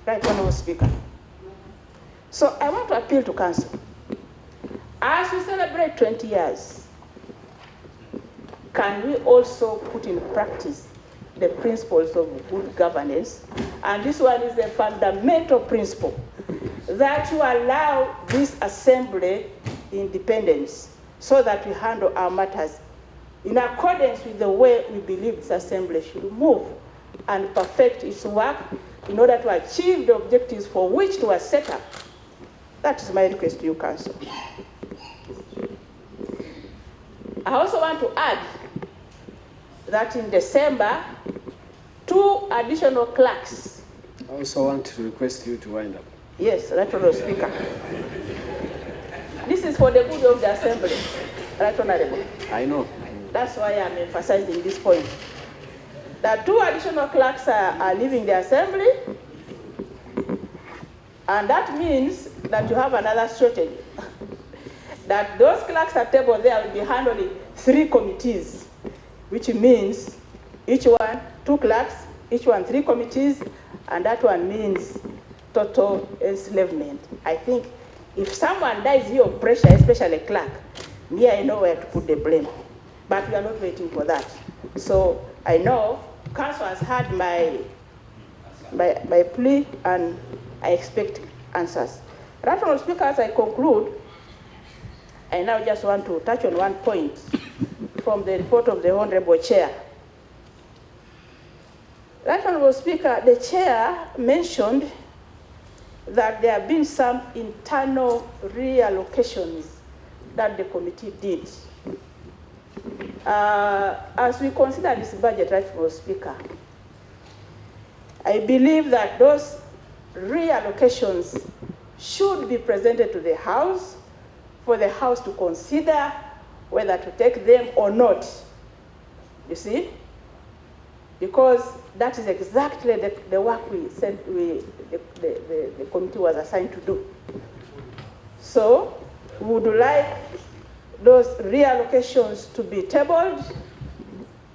Right Honourable Speaker. So I want to appeal to Council. As we celebrate 20 years, can we also put in practice the principles of good governance? And this one is the fundamental principle that you allow this assembly independence so that we handle our matters in accordance with the way we believe this assembly should move and perfect its work in order to achieve the objectives for which it was set up. That is my request to you, Council. I also want to add that in December, 2 additional clerks. I also want to request you to wind up. Yes, Right Honourable Speaker. This is for the good of the Assembly, Right Honourable. I know. That's why I'm emphasizing this point. That 2 additional clerks are leaving the Assembly, and that means that you have another strategy. That those clerks at table there will be handling 3 committees, which means each one 2 clerks, each one 3 committees, and that one means total enslavement. I think if someone dies here of pressure, especially a clerk, me, I know where to put the blame. But we are not waiting for that. So I know Council has had my plea, and I expect answers. Right Honourable Speaker, as I conclude, I now just want to touch on one point from the report of the Honourable Chair. Right Honourable Speaker, the Chair mentioned that there have been some internal reallocations that the committee did. As we consider this budget, Right Honourable Speaker, I believe that those reallocations should be presented to the House for the House to consider whether to take them or not. You see? Because that is exactly the work we said the committee was assigned to do. So, we would like those reallocations to be tabled,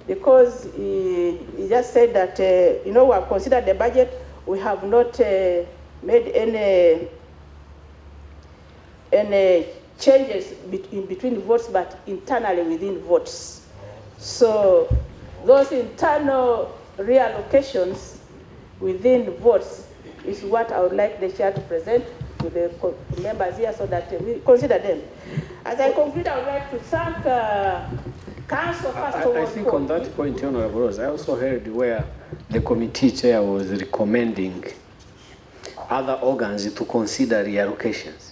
because he just said that, we have considered the budget, we have not made any changes in between votes, but internally within votes. So those internal reallocations within votes is what I would like the Chair to present to the members here so that we consider them. As I conclude, I would like to thank Council first of all. I think on that point, Honourable Rose, I also heard where the committee chair was recommending other organs to consider reallocations.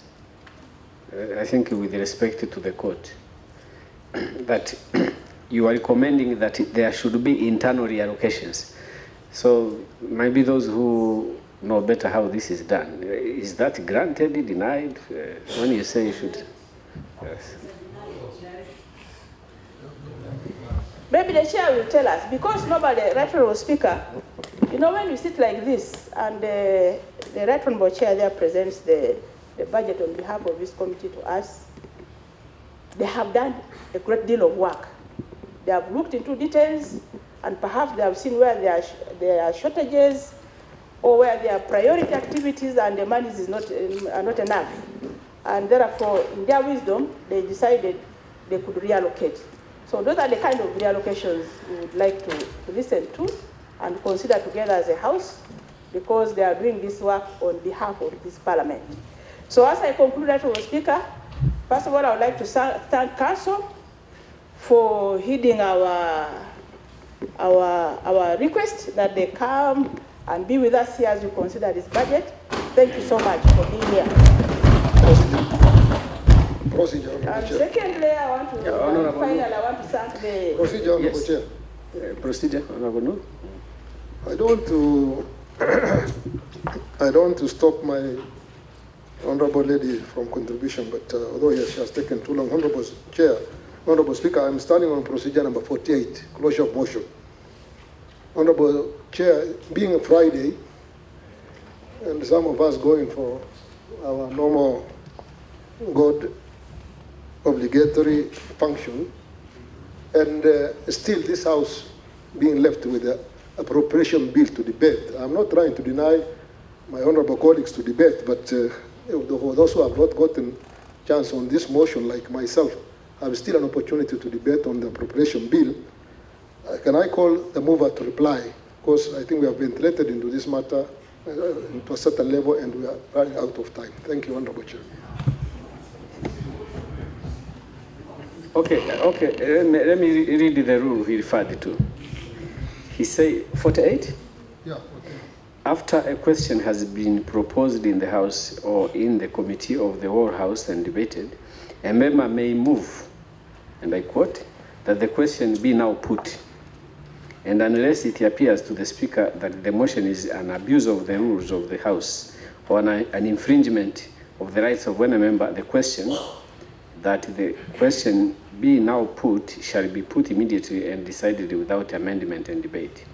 I think with respect to the court, that you are recommending that there should be internal reallocations. So maybe those who know better how this is done, is that granted, denied, when you say you should? Yes. Maybe the Chair will tell us, because nobody, Right Honourable Speaker, when you sit like this and the Right Honourable Chair there presents the budget on behalf of this committee to us, they have done a great deal of work. They have looked into details, and perhaps they have seen where there are shortages or where there are priority activities and the money are not enough. And therefore, in their wisdom, they decided they could reallocate. So those are the kind of reallocations we would like to listen to and consider together as a House, because they are doing this work on behalf of this Parliament. So as I conclude, Mr. Speaker, first of all, I would like to thank Council for heeding our request that they come and be with us here as we consider this budget. Thank you so much for being here. Procedure. And secondly, I want to thank the procedure. Yes. Procedure. I don't want to stop my honourable lady from contribution, but although she has taken too long, Honourable Speaker, I'm standing on procedure number 48, closure of motion. Honourable Chair, being a Friday, and some of us going for our normal God obligatory function, and still this House being left with the appropriation bill to debate. I'm not trying to deny my honorable colleagues to debate, but those who have not gotten chance on this motion, like myself, have still an opportunity to debate on the appropriation bill. Can I call the mover to reply? Because I think we have ventilated into this matter to a certain level, and we are running out of time. Thank you, Honorable Chair. Okay. Let me read the rule he referred to. He said 48? Yeah, okay. After a question has been proposed in the House or in the committee of the whole House and debated, a member may move, and I quote, that the question be now put. And unless it appears to the Speaker that the motion is an abuse of the rules of the House or an infringement of the rights of one member, the question be now put shall be put immediately and decided without amendment and debate.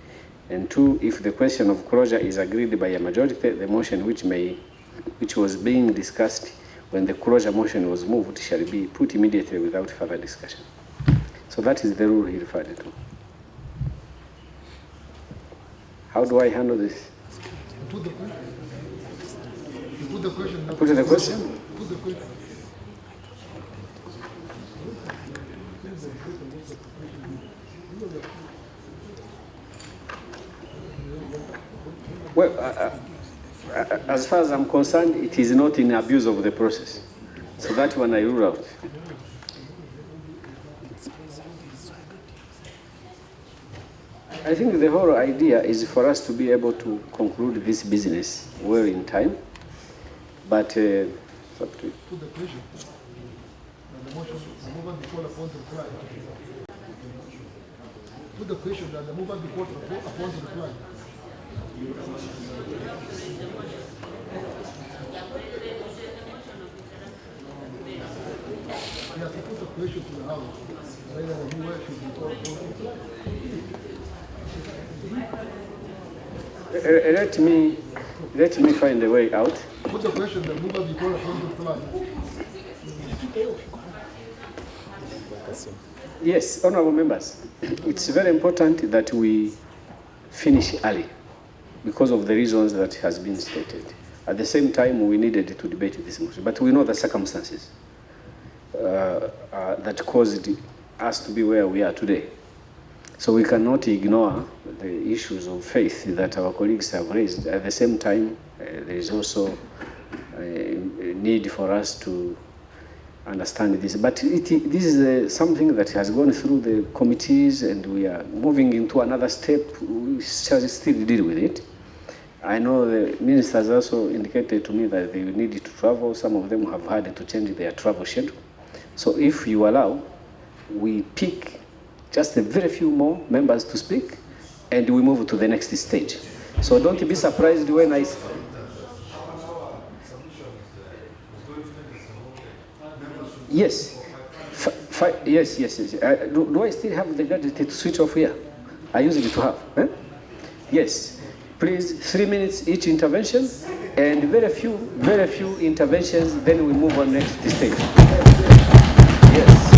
And two, if the question of closure is agreed by a majority, the motion which was being discussed when the closure motion was moved shall be put immediately without further discussion. So that is the rule he referred to. How do I handle this? Put the question. Put the question. Put the question? Put the question. Well, as far as I'm concerned, it is not in abuse of the process. So that one I rule out. I think the whole idea is for us to be able to conclude this business well in time. But it's up to you. Put the question. And the motion, the movement be called upon to reply. Put the question that the movement be called upon to reply. Yeah, to put the question to the House. Whether the mover should be called upon to reply. Let me find a way out. Put the question, the mover be called upon to reply. Yes, honorable members, it's very important that we finish early because of the reasons that has been stated. At the same time, we needed to debate this motion, but we know the circumstances that caused us to be where we are today. So we cannot ignore the issues of faith that our colleagues have raised. At the same time, there is also a need for us to understand this. But this is something that has gone through the committees, and we are moving into another step. We shall still deal with it. I know the ministers also indicated to me that they need to travel. Some of them have had to change their travel schedule. So if you allow, we pick just a very few more members to speak, and we move to the next stage. So don't be surprised when I... Yes. Yes. Do I still have the gadget to switch off here? I use it to have. Eh? Yes. Please, 3 minutes each intervention, and very few interventions, then we move on next stage. Yes.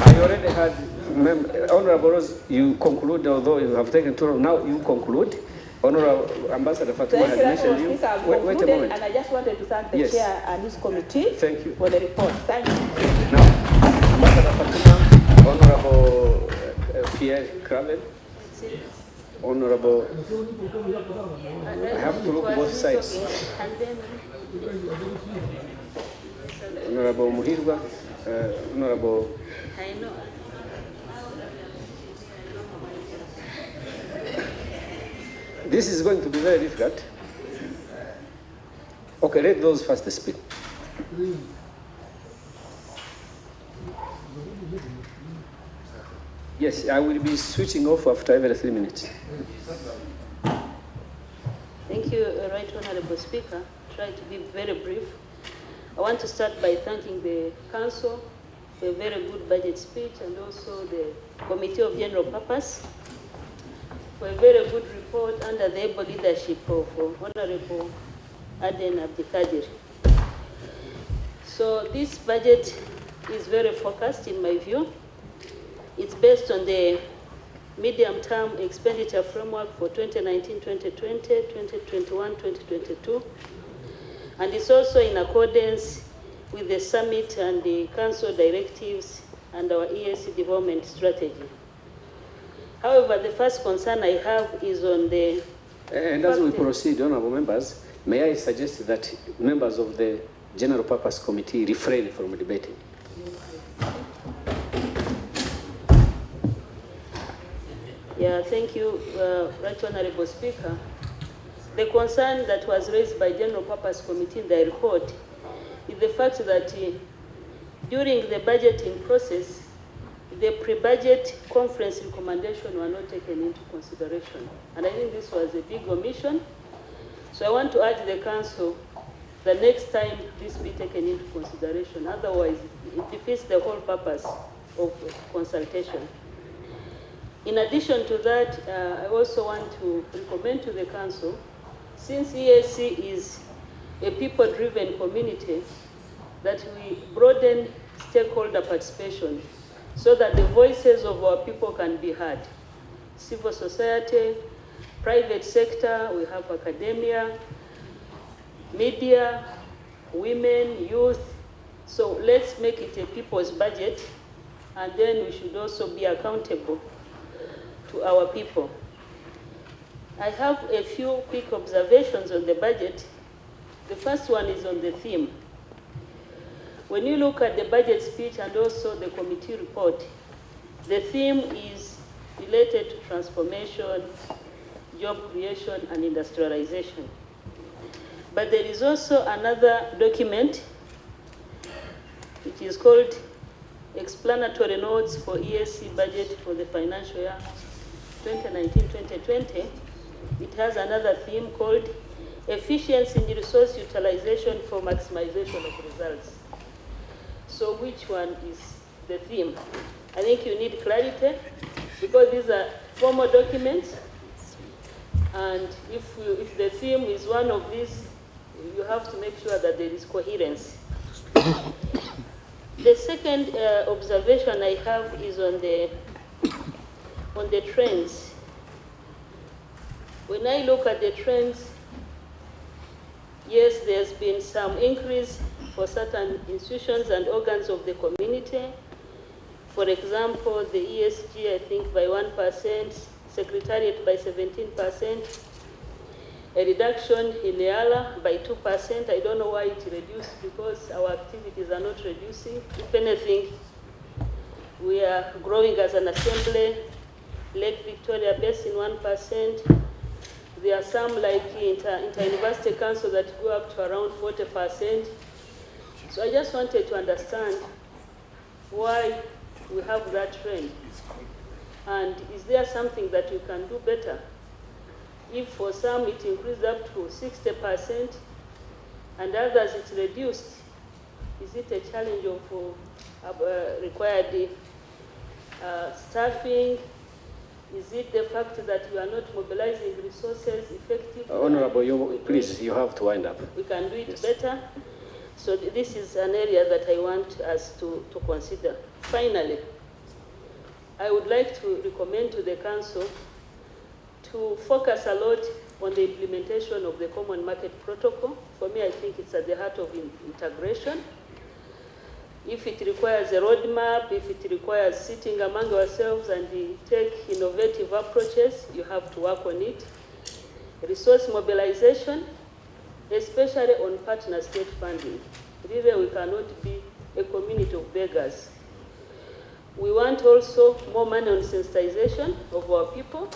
I already had... Honorable Rose, you conclude, although you have taken too long. Now you conclude. Honorable Ambassador Fatuma had mentioned you. Wait a moment. And I just wanted to thank the chair and his committee for the report. Thank you. Now, Ambassador Fatuma, Honorable Pierre Craven, Honorable, I have to look both sides. Honorable Muhirwa, Honorable... I know. This is going to be very difficult. Okay, let those first speak. Yes, I will be switching off after every 3 minutes. Thank you, Right Honorable Speaker. Try to be very brief. I want to start by thanking the Council for a very good budget speech, and also the Committee of General Purpose for a very good report under the able leadership of Honorable Aden Abdikadir. So this budget is very focused in my view. It's based on the medium-term expenditure framework for 2019-2020, 2021-2022, and it's also in accordance with the summit and the council directives and our EAC development strategy. However, the first concern I have is on the... And as we proceed, honorable members, may I suggest that members of the General Purpose Committee refrain from debating? Yeah, thank you, Right Honorable Speaker. The concern that was raised by General Purpose Committee in the report is the fact that during the budgeting process, the pre-budget conference recommendations were not taken into consideration. And I think this was a big omission. So I want to urge the council the next time this be taken into consideration. Otherwise, it defeats the whole purpose of consultation. In addition to that, I also want to recommend to the council, since EAC is a people-driven community, that we broaden stakeholder participation so that the voices of our people can be heard. Civil society, private sector, we have academia, media, women, youth. So let's make it a people's budget, and then we should also be accountable to our people. I have a few quick observations on the budget. The first one is on the theme. When you look at the budget speech and also the committee report, the theme is related to transformation, job creation, and industrialization. But there is also another document which is called Explanatory Notes for EAC Budget for the financial year 2019-2020. It has another theme called Efficiency in Resource Utilization for Maximization of Results. So which one is the theme? I think you need clarity because these are formal documents, and if the theme is one of these, you have to make sure that there is coherence. The second observation I have is on the trends. When I look at the trends, yes, there's been some increase for certain institutions and organs of the community. For example, the ESG, I think, by 1%, Secretariat by 17%, a reduction in Eala by 2%. I don't know why it reduced, because our activities are not reducing. If anything, we are growing as an assembly. Lake Victoria Basin 1%. There are some like Inter-University Council that go up to around 40%. So I just wanted to understand why we have that trend. And is there something that we can do better? If for some it increased up to 60% and others it's reduced, is it a challenge of required staffing? Is it the fact that we are not mobilizing resources effectively? Honorable, please, you have to wind up. We can do it better. So this is an area that I want us to consider. Finally, I would like to recommend to the council to focus a lot on the implementation of the Common Market Protocol. For me, I think it's at the heart of integration. If it requires a roadmap, if it requires sitting among ourselves and take innovative approaches, you have to work on it. Resource mobilization, especially on partner state funding. Really, we cannot be a community of beggars. We want also more money on sensitization of our people.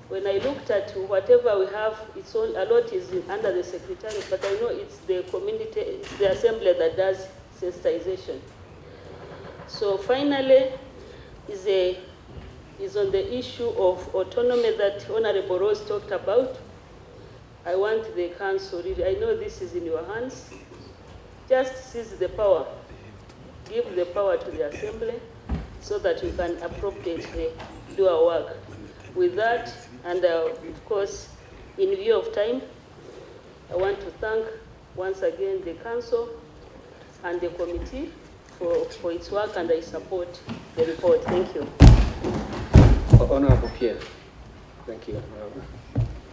When I looked at whatever we have, it's all, a lot is under the secretariat, but I know it's the community, it's the assembly that does sensitization. So finally, is on the issue of autonomy that Honorable Rose talked about. I want the council, really, I know this is in your hands, just seize the power, give the power to the assembly so that we can appropriately do our work. With that, and of course, in view of time, I want to thank once again the council and the committee for its work, and I support the report. Thank you. Honorable Pierre. Thank you, Honorable.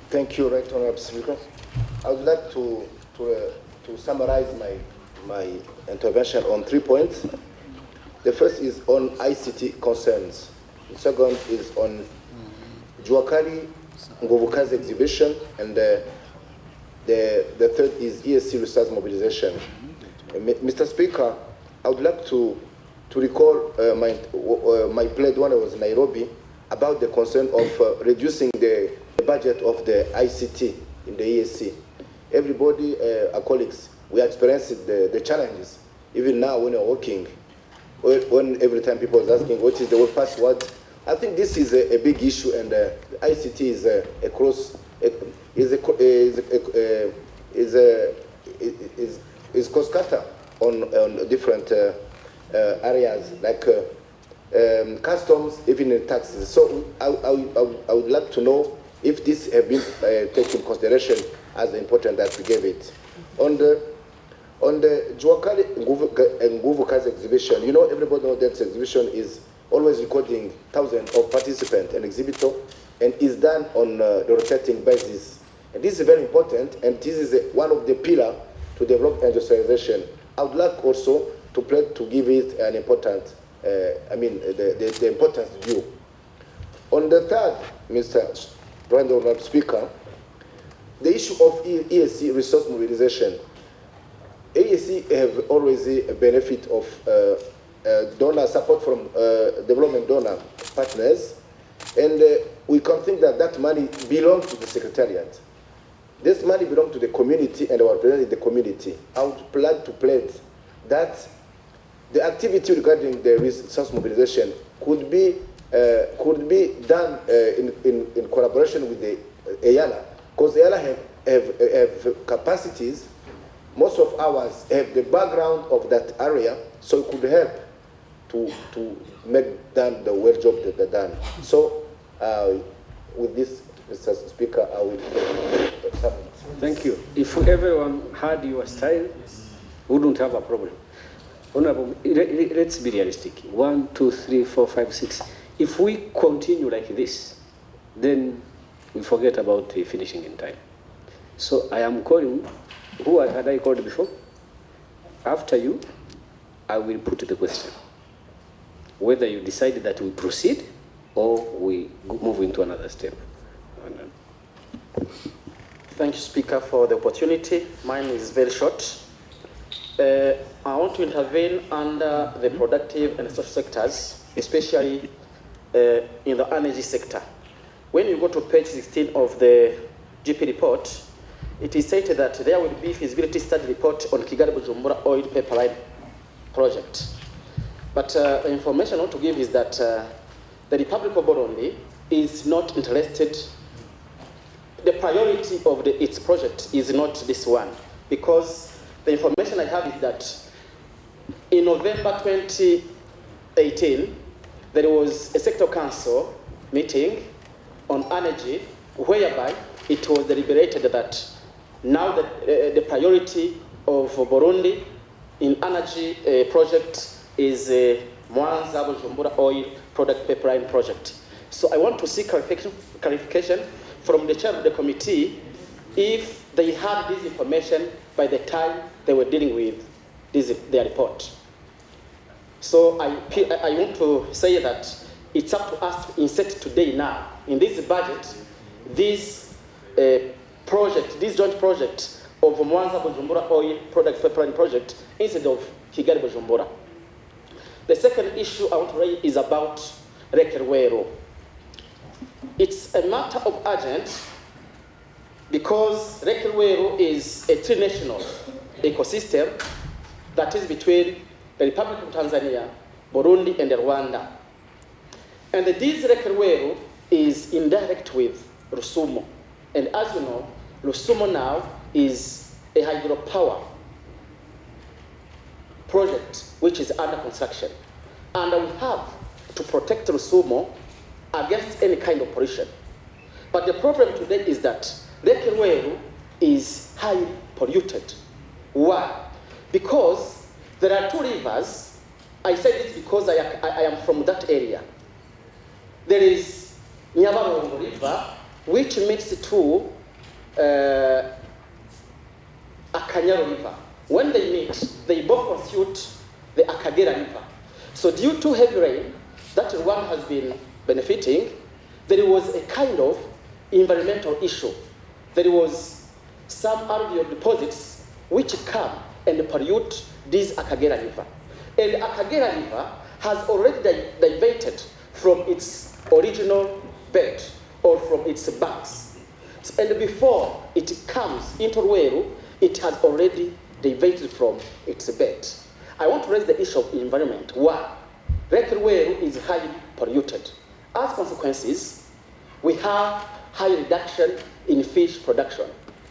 Thank you, Right Honorable Speaker. I would like to summarize my intervention on 3 points. The first is on ICT concerns. The second is on Juakali Nguvukazi exhibition, and the third is ESC research mobilization. Mr. Speaker, I would like to recall my pledge when I was in Nairobi about the concern of reducing the budget of the ICT in the ESC. Everybody, our colleagues, we are experiencing the challenges. Even now when we're working, when every time people are asking what is the word password, I think this is a big issue, and ICT is cost cutter on different areas like customs, even in taxes. So I would like to know if this have been taken into consideration as important that we gave it. On the Juakali Nguvukazi exhibition, you know, everybody knows that exhibition is always recording thousands of participants and exhibitors, and is done on the rotating basis. And this is very important, and this is one of the pillars to develop industrialization. I would like also to give it an important, the importance due. On the third, Mr. Honorable Speaker, the issue of ESC resource mobilization. ESC have always a benefit of donor support from development donor partners, and we can think that money belongs to the Secretariat. This money belongs to the community and our representative the community. I would plan to pledge that the activity regarding the resource mobilization could be done in collaboration with the Eala, because Eala have capacities. Most of ours have the background of that area, so it could help to make done the work job that they're done. So with this, Mr. Speaker, I will submit. Thank you. If everyone had your style, we wouldn't have a problem. Honorable, let's be realistic. 1, 2, 3, 4, 5, 6. If we continue like this, then we forget about finishing in time. So I am calling, who had I called before? After you, I will put the question. Whether you decide that we proceed or we move into another step. Thank you, Speaker, for the opportunity. Mine is very short. I want to intervene under the productive and social sectors, especially in the energy sector. When you go to page 16 of the GP report, it is stated that there will be feasibility study report on Kigali-Bujumbura oil pipeline project. But the information I want to give is that the Republic of Burundi is not interested. The priority of its project is not this one, because the information I have is that in November 2018, there was a sector council meeting on energy, whereby it was deliberated that now the priority of Burundi in energy project is Mwanza-Bujumbura oil product pipeline project. So I want to seek clarification from the chair of the committee if they had this information by the time they were dealing with their report. So I want to say that it's up to us to insert today now in this budget this project, this joint project of Mwanza-Bujumbura oil product pipeline project instead of Kigali-Bujumbura. The second issue I want to raise is about Rekerwero. It's a matter of urgent because Rekerwero is a tri-national ecosystem that is between the Republic of Tanzania, Burundi, and Rwanda. And this Rekerwero is indirect with Rusumo. And as you know, Rusumo now is a hydropower project which is under construction. And we have to protect Rusumo against any kind of pollution. But the problem today is that Rekerwero is highly polluted. Why? Because there are two rivers. I say this because I am from that area. There is Nyabarongo River, which meets to Akanyaro River. When they meet, they both constitute the Akagera River. So due to heavy rain that Rwanda has been benefiting, there was a kind of environmental issue. There was some alluvial deposits which come and pollute this Akagera River. And Akagera River has already diverted from its original bed or from its banks. And before it comes into Ruweru, it has already diverted from its bed. I want to raise the issue of environment. One, Lake Ruweru is highly polluted. As consequences, we have high reduction in fish production.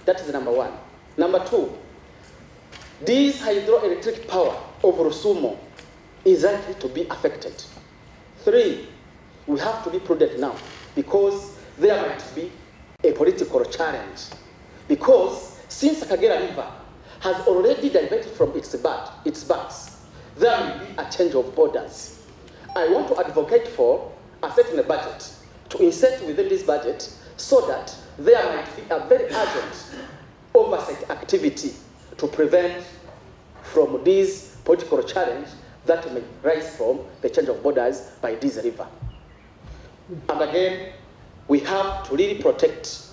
That is number one. Number two, this hydroelectric power of Rusumo is likely to be affected. Three, we have to be prudent now because there might be a political challenge. Because since Akagera River has already diverted from its banks, there will be a change of borders. I want to advocate for a certain budget to insert within this budget so that there might be a very urgent oversight activity to prevent from this political challenge that may rise from the change of borders by this river. And again, we have to really protect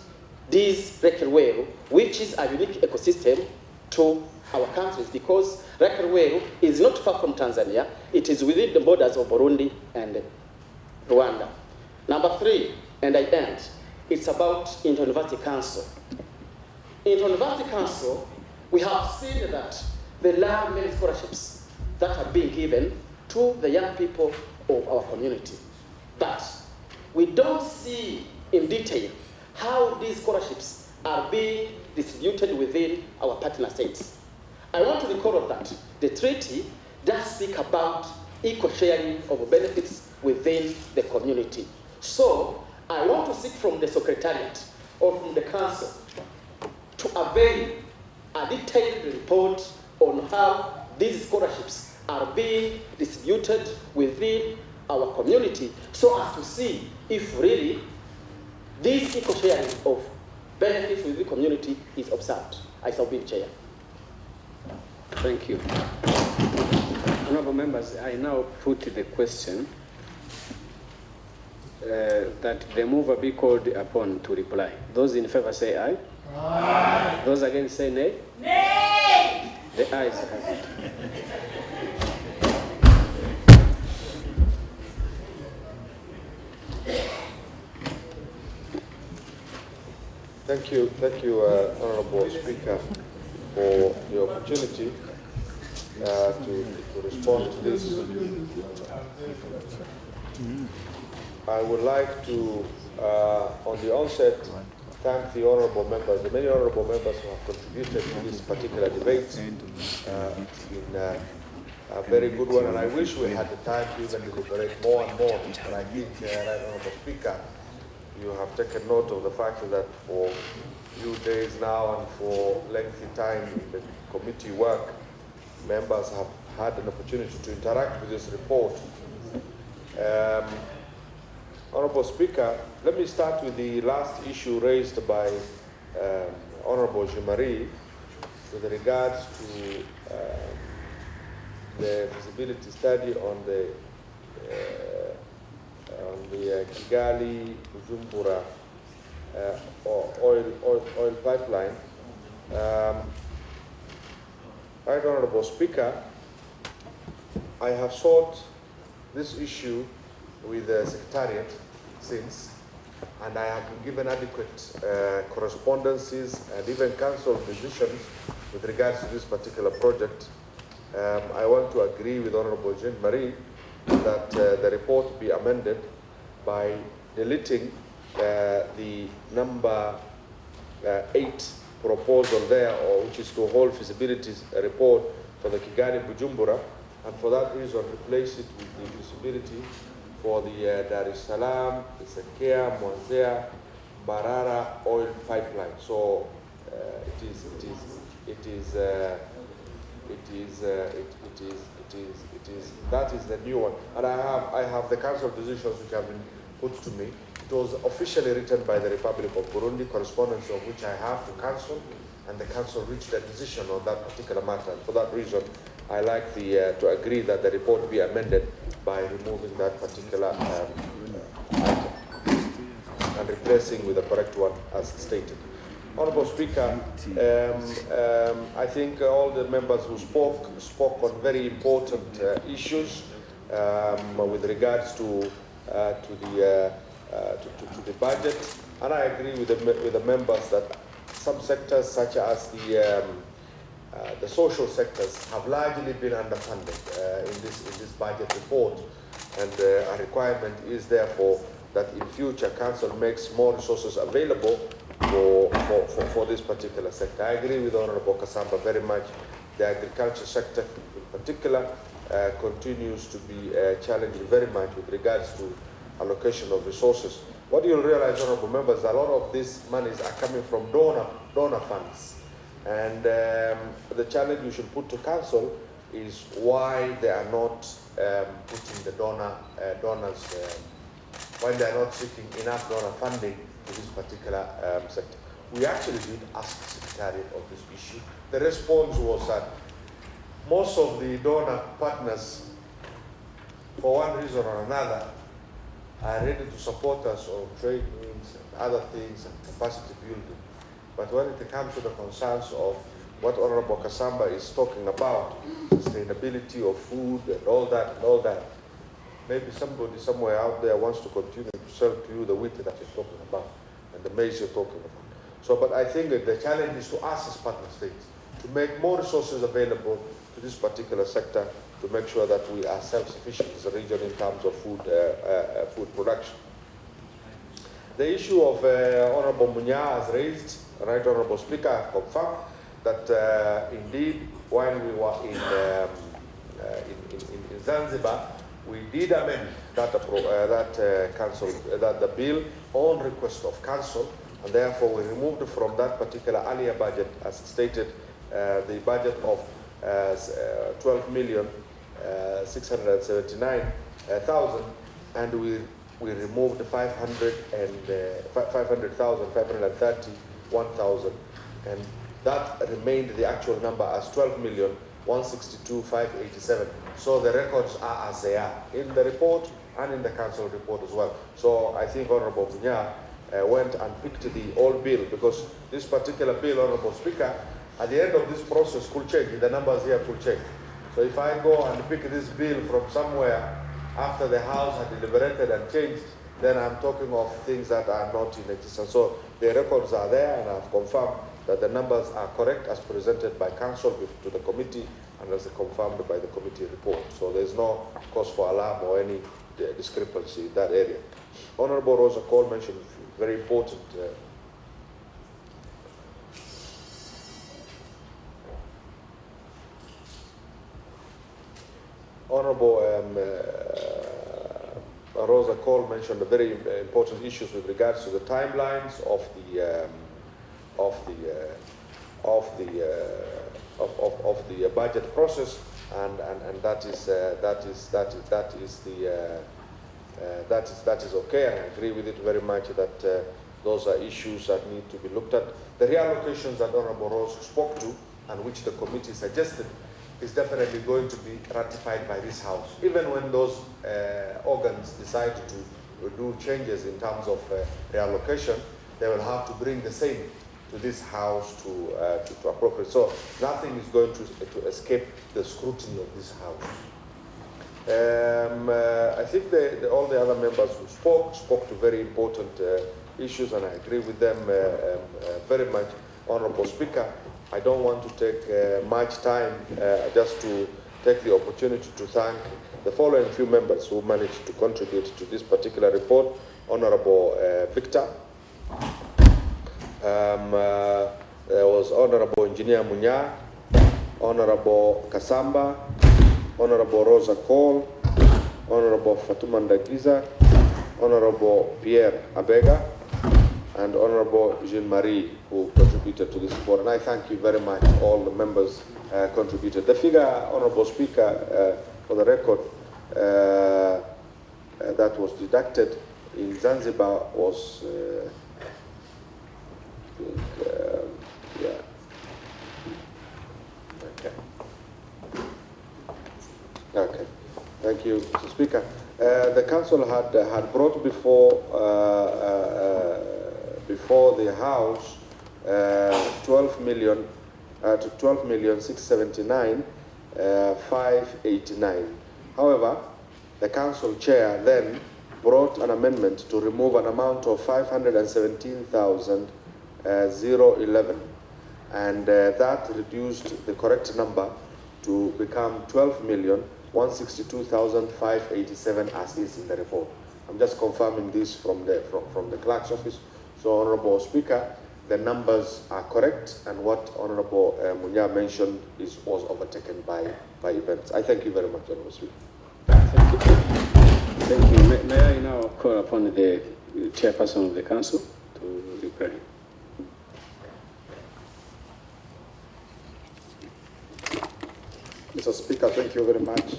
this Lake Ruweru, which is a unique ecosystem to our countries, because Lake Ruweru is not far from Tanzania. It is within the borders of Burundi and Rwanda. Number three, and I end, it's about Inter-University Council. Inter-University Council, we have seen that there are many scholarships that are being given to the young people of our community. But we don't see in detail how these scholarships are being distributed within our partner states. I want to recall that the treaty does speak about equal sharing of benefits within the community. So I want to seek from the Secretariat or from the Council to avail a detailed report on how these scholarships are being distributed within our community, so as to see if really this equal sharing of benefits within the community is observed. I shall be chair. Thank you. Honorable members, I now put the question that the mover be called upon to reply. Those in favor say aye. Aye. Those against say nay. Nay. The ayes have it. Thank you, Honorable Speaker, for the opportunity to respond to this. I would like to, on the onset, thank the honorable members, the many honorable members who have contributed to this particular debate. It's been a very good one, and I wish we had the time to even deliberate more and more. And I think, Right Honorable Speaker, you have taken note of the fact that for a few days now and for lengthy time in the committee work, members have had an opportunity to interact with this report. Honorable Speaker, let me start with the last issue raised by Honorable Jean-Marie with regards to the feasibility study on the Kigali Bujumbura oil pipeline. Right Honorable Speaker, I have sought this issue with the Secretariat since, and I have been given adequate correspondences and even council decisions with regards to this particular project. I want to agree with Honorable Jean-Marie that the report be amended by deleting the number 8 proposal there, or which is to hold feasibility report for the Kigali Bujumbura, and for that reason replace it with the feasibility for the Dar es Salaam, the Sekea, Mwanzea, Barara oil pipeline. So that is the new one. And I have the council decisions which have been put to me. It It was officially written by the Republic of Burundi, correspondence of which I have to Council, and the Council reached a decision on that particular matter. And for that reason, I like to agree that the report be amended by removing that particular item and replacing with the correct one as stated. Honorable Speaker, I think all the members who spoke on very important issues with regards to the budget, and I agree with the members that some sectors, such as the social sectors, have largely been underfunded in this budget report, and a requirement is therefore that in future Council makes more resources available for this particular sector. I agree with Honorable Kasamba very much. The agriculture sector in particular continues to be challenging very much with regards to allocation of resources. What you'll realize, honorable members, a lot of these monies are coming from donor funds. And the challenge you should put to Council is why they are not putting the donors, why they are not seeking enough donor funding to this particular sector. We actually did ask the Secretariat of this issue. The response was that most of the donor partners, for one reason or another, are ready to support us on trade means and other things and capacity building. But when it comes to the concerns of what Honorable Kasamba is talking about, sustainability of food and all that, maybe somebody somewhere out there wants to continue to sell to you the wheat that you're talking about and the maize you're talking about. So, but I think that the challenge is to us as partner states to make more resources available to this particular sector to make sure that we are self-sufficient as a region in terms of food production. The issue of Honorable Munya has raised, Right Honorable Speaker, I confirm that indeed while we were in Zanzibar, we did amend that the bill on request of Council, and therefore we removed from that particular earlier budget, as stated, the budget of 12,679,000, and we removed 531,000, and that remained the actual number as 12,162,587. So the records are as they are in the report and in the Council report as well. So I think Honorable Munya went and picked the old bill, because this particular bill, Honorable Speaker, at the end of this process could change. The numbers here could change. So if I go and pick this bill from somewhere after the House had deliberated and changed, then I'm talking of things that are not in existence. So the records are there, and I've confirmed that the numbers are correct as presented by Council to the committee and as confirmed by the committee report. So there's no cause for alarm or any discrepancy in that area. Honorable Rosa Cole mentioned very important Honorable Rosa Cole mentioned the very important issues with regards to the timelines of the budget process, and that is okay, and I agree with it very much that those are issues that need to be looked at. The reallocations that Honorable Rose spoke to, and which the committee suggested, is definitely going to be ratified by this House. Even when those organs decide to do changes in terms of reallocation, they will have to bring the same to this House to appropriate. So nothing is going to escape the scrutiny of this House. I think all the other members who spoke to very important issues, and I agree with them very much. Honorable Speaker, I don't want to take much time, just to take the opportunity to thank the following few members who managed to contribute to this particular report. Honorable Victor, there was Honorable Engineer Munya, Honorable Kasamba, Honorable Rosa Cole, Honorable Fatuma Ndagiza, Honorable Pierre Abega, and Honorable Jean-Marie, who contributed to this report. And I thank you very much, all the members contributed. The figure, Honorable Speaker, for the record, that was deducted in Zanzibar was, I think, yeah. Okay. Thank you, Mr. Speaker. The council had brought before the House 12 million to 12,679,589. However, the council chair then brought an amendment to remove an amount of 517,011, and that reduced the correct number to become 12,162,587 as is in the report. I'm just confirming this from the clerk's office. So, Honorable Speaker, the numbers are correct, and what Honorable Munya mentioned was overtaken by events. I thank you very much, Honorable Speaker. Thank you. Thank you. May I now call upon the chairperson of the council to reply? Mr. Speaker, thank you very much.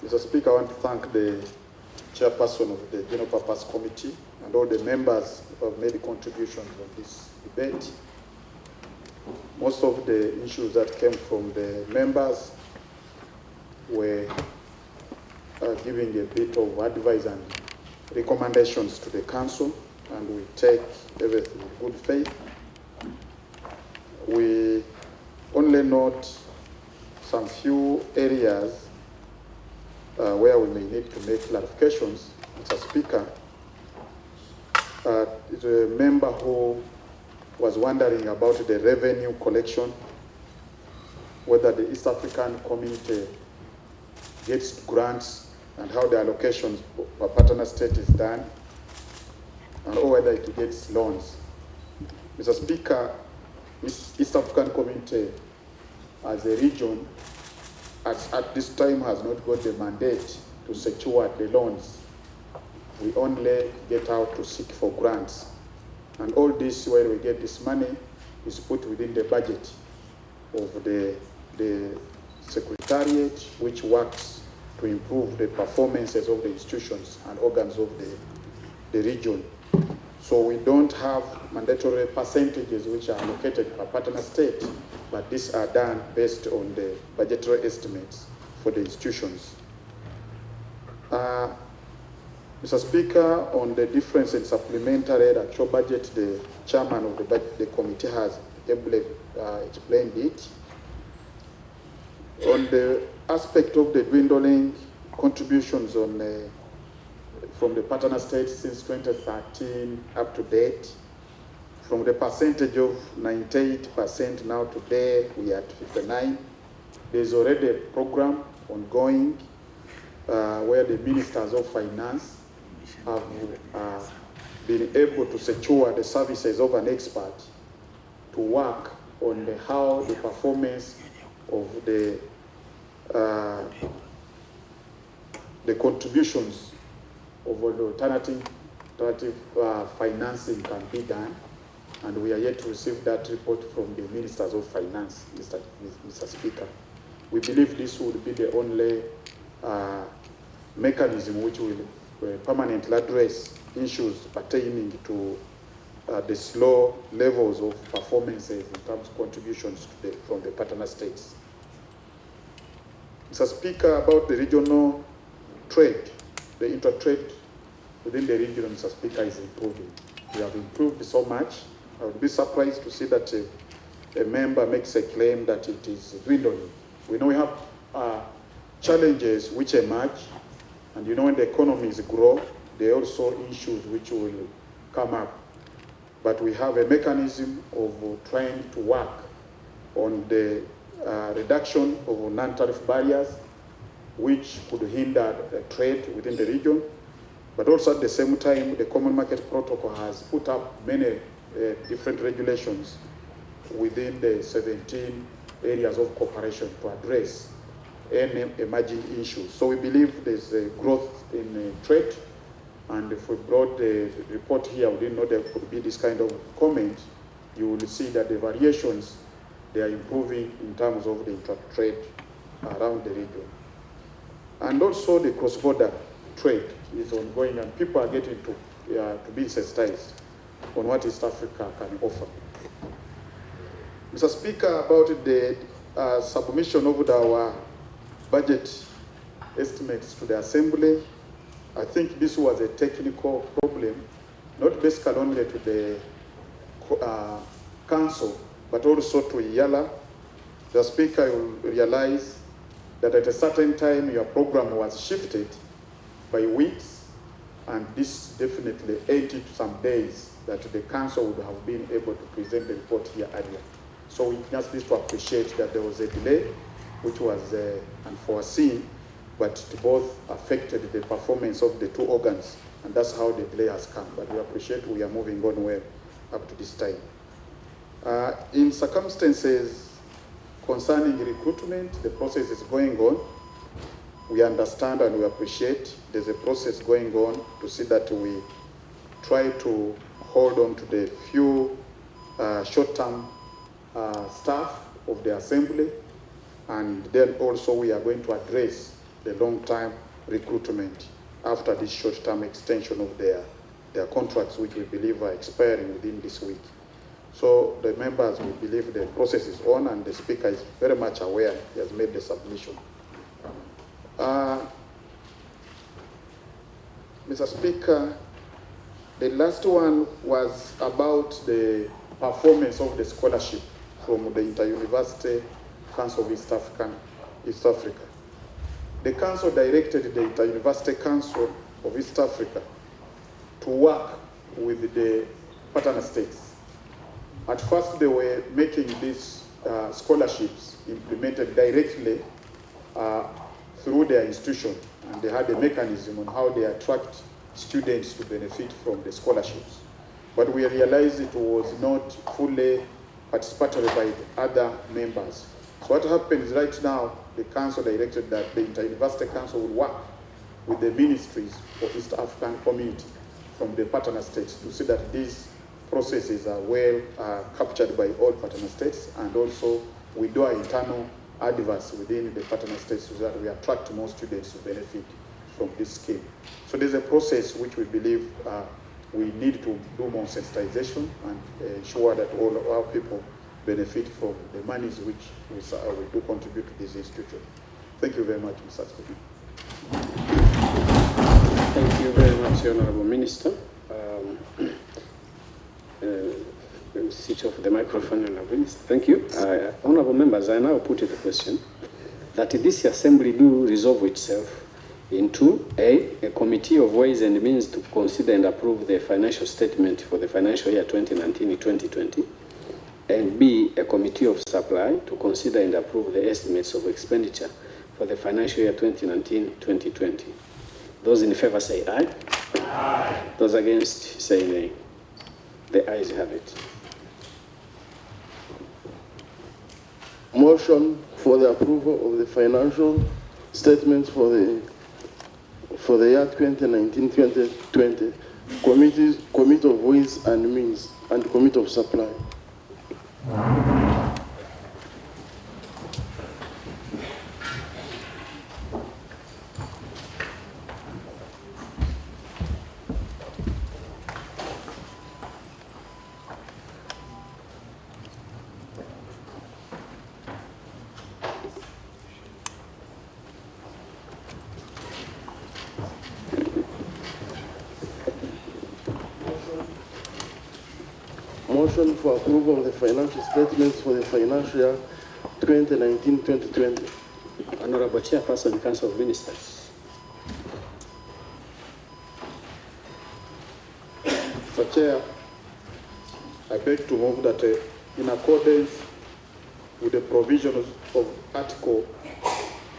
Mr. Speaker, I want to thank the chairperson of the General Purpose Committee and all the members who have made contributions on this debate. Most of the issues that came from the members were giving a bit of advice and recommendations to the council, and we take everything in good faith. We only note some few areas where we may need to make clarifications. Mr. Speaker, is a member who was wondering about the revenue collection, whether the East African community gets grants and how the allocations per partner state is done, and or whether it gets loans. Mr. Speaker, East African community as a region at this time has not got the mandate to secure the loans. We only get out to seek for grants. And all this, where we get this money, is put within the budget of the Secretariat, which works to improve the performances of the institutions and organs of the region. So we don't have mandatory percentages which are allocated per partner state, but these are done based on the budgetary estimates for the institutions. Mr. Speaker, on the difference in supplementary and actual budget, the chairman of the committee has explained it. On the aspect of the dwindling contributions from the partner states since 2013 up to date, from the percentage of 98% now today, we are at 59. There's already a program ongoing where the ministers of finance have been able to secure the services of an expert to work on how the performance of the contributions of the alternative financing can be done, and we are yet to receive that report from the ministers of finance, Mr. Speaker. We believe this would be the only mechanism which will permanently address issues pertaining to the slow levels of performances in terms of contributions from the partner states. Mr. Speaker, about the regional trade, the intertrade within the region, Mr. Speaker, is improving. We have improved so much. I would be surprised to see that a member makes a claim that it is dwindling. We know we have challenges which emerge, and you know when the economies grow, there are also issues which will come up. But we have a mechanism of trying to work on the reduction of non-tariff barriers, which could hinder trade within the region. But also at the same time, the Common Market Protocol has put up many different regulations within the 17 areas of cooperation to address any emerging issues. So we believe there's a growth in trade, and if we brought the report here, we didn't know there could be this kind of comment. You will see that the variations, they are improving in terms of the intertrade around the region. And also the cross-border trade is ongoing, and people are getting to be sensitized on what East Africa can offer. Mr. Speaker, about the submission of our budget estimates to the Assembly, I think this was a technical problem, not basically only to the Council, but also to Eala. The Speaker will realize that at a certain time your program was shifted by weeks, and this definitely ate into some days that the Council would have been able to present the report here earlier. So we just need to appreciate that there was a delay, which was unforeseen, but it both affected the performance of the two organs, and that's how the delay has come. But we appreciate we are moving on well up to this time. In circumstances concerning recruitment, the process is going on. We understand and we appreciate there's a process going on to see that we try to hold on to the few short-term staff of the Assembly, and then also we are going to address the long-term recruitment after this short-term extension of their contracts, which we believe are expiring within this week. So the members, we believe the process is on, and the Speaker is very much aware. He has made the submission. Mr. Speaker, the last one was about the performance of the scholarship from the Inter-University Council of East Africa. The Council directed the Inter-University Council of East Africa to work with the partner states. At first, they were making these scholarships implemented directly through their institution, and they had a mechanism on how they attract students to benefit from the scholarships. But we realized it was not fully participatory by the other members. So what happens right now, the Council directed that the Inter-University Council will work with the ministries of East African Community from the partner states to see that these processes are well captured by all partner states, and also we do our internal advocacy within the partner states so that we attract more students to benefit from this scheme. So there's a process which we believe we need to do more sensitization and ensure that all of our people benefit from the monies which we do contribute to this institution. Thank you very much, Mr. Speaker. Thank you very much, Honorable Minister. Switch off the microphone, Honorable Minister. Thank you. Honorable members, I now put the question that this Assembly do resolve itself into a committee of ways and means to consider and approve the financial statement for the financial year 2019-2020, and B, a committee of supply to consider and approve the estimates of expenditure for the financial year 2019-2020. Those in favor say aye. Aye. Those against say nay. The ayes have it. Motion for the approval of the financial statements for the year 2019-2020, Committee of Ways and Means, and Committee of Supply. Motion for approval of the financial statements for the financial year 2019-2020. Honorable Chairperson, Council of Ministers. Mr. Chair, I beg to move that in accordance with the provisions of Article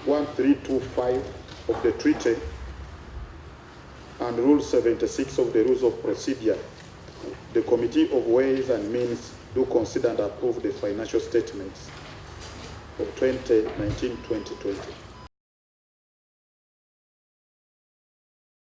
1325 of the Treaty and Rule 76 of the Rules of Procedure, the Committee of Ways and Means do consider and approve the financial statements of 2019-2020.